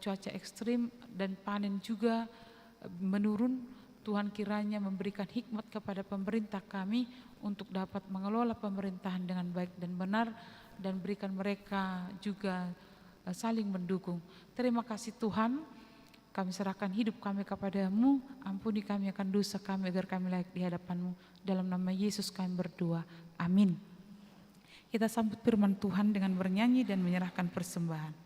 cuaca ekstrim dan panen juga menurun. Tuhan kiranya memberikan hikmat kepada pemerintah kami untuk dapat mengelola pemerintahan dengan baik dan benar, dan berikan mereka juga saling mendukung. Terima kasih Tuhan, kami serahkan hidup kami kepadamu, ampuni kami akan dosa kami agar kami layak di hadapanmu. Dalam nama Yesus kami berdoa, amin. Kita sambut firman Tuhan dengan bernyanyi dan menyerahkan persembahan.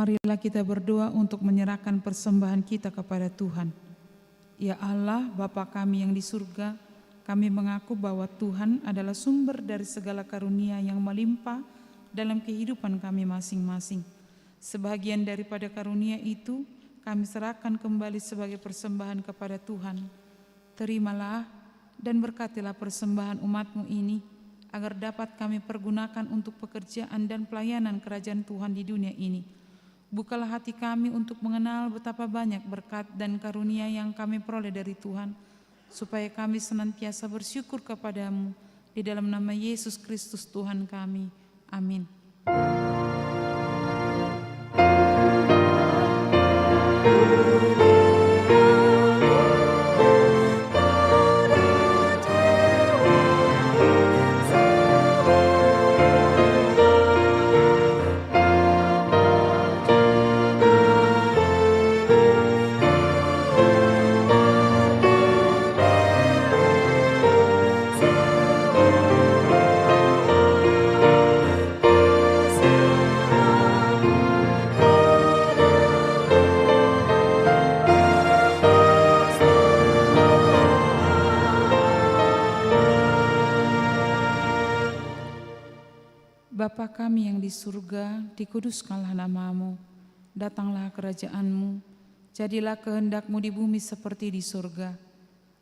Marilah kita berdoa untuk menyerahkan persembahan kita kepada Tuhan. Ya Allah, Bapa kami yang di surga, kami mengaku bahwa Tuhan adalah sumber dari segala karunia yang melimpah dalam kehidupan kami masing-masing. Sebagian daripada karunia itu kami serahkan kembali sebagai persembahan kepada Tuhan. Terimalah dan berkatilah persembahan umat-Mu ini, agar dapat kami pergunakan untuk pekerjaan dan pelayanan kerajaan Tuhan di dunia ini. Bukalah hati kami untuk mengenal betapa banyak berkat dan karunia yang kami peroleh dari Tuhan, supaya kami senantiasa bersyukur kepadamu. Di dalam nama Yesus Kristus Tuhan kami. Amin. Bapa kami yang di surga, dikuduskanlah nama-Mu, datanglah kerajaan-Mu, jadilah kehendak-Mu di bumi seperti di surga.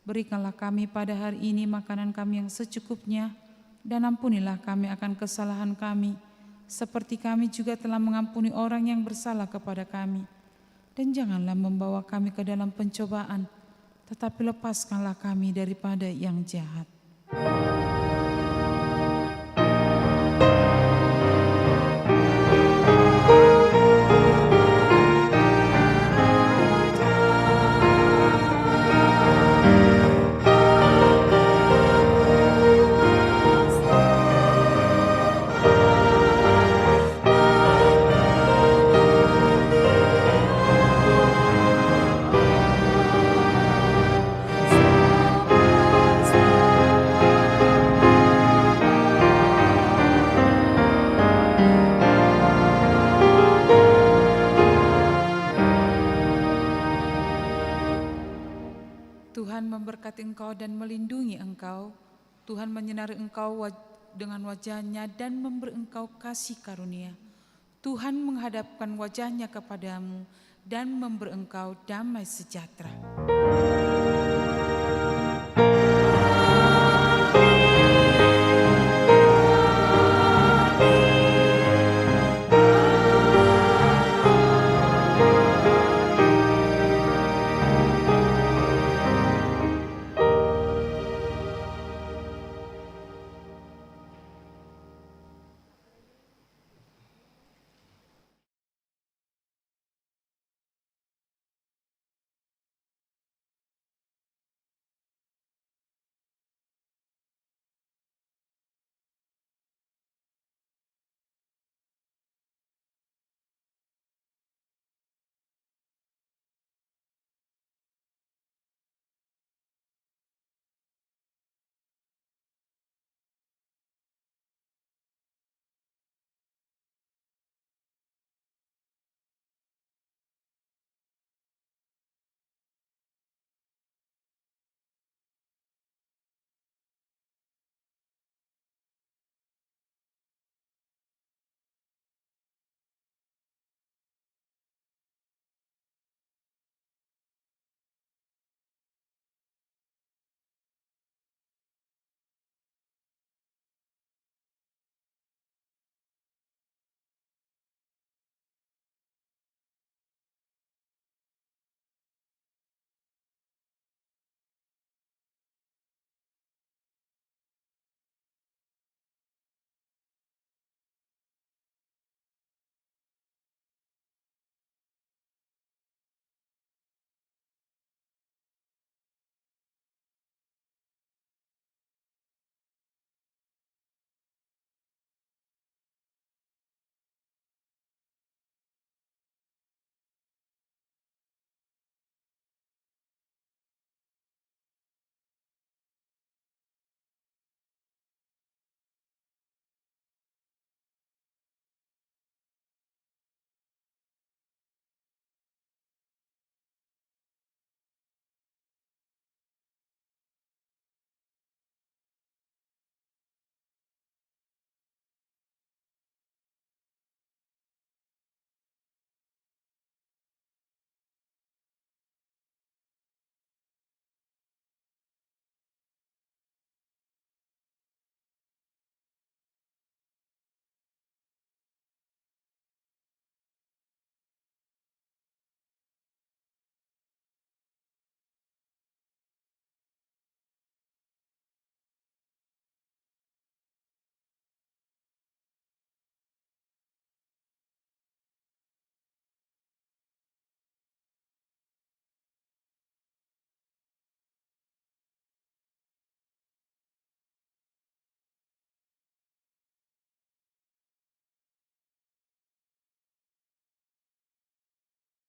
Berikanlah kami pada hari ini makanan kami yang secukupnya, dan ampunilah kami akan kesalahan kami, seperti kami juga telah mengampuni orang yang bersalah kepada kami. Dan janganlah membawa kami ke dalam pencobaan, tetapi lepaskanlah kami daripada yang jahat. memberkati engkau dan melindungi engkau. Tuhan menyinari engkau dengan wajah-Nya dan memberi engkau kasih karunia. Tuhan menghadapkan wajah-Nya kepadamu dan memberi engkau damai sejahtera.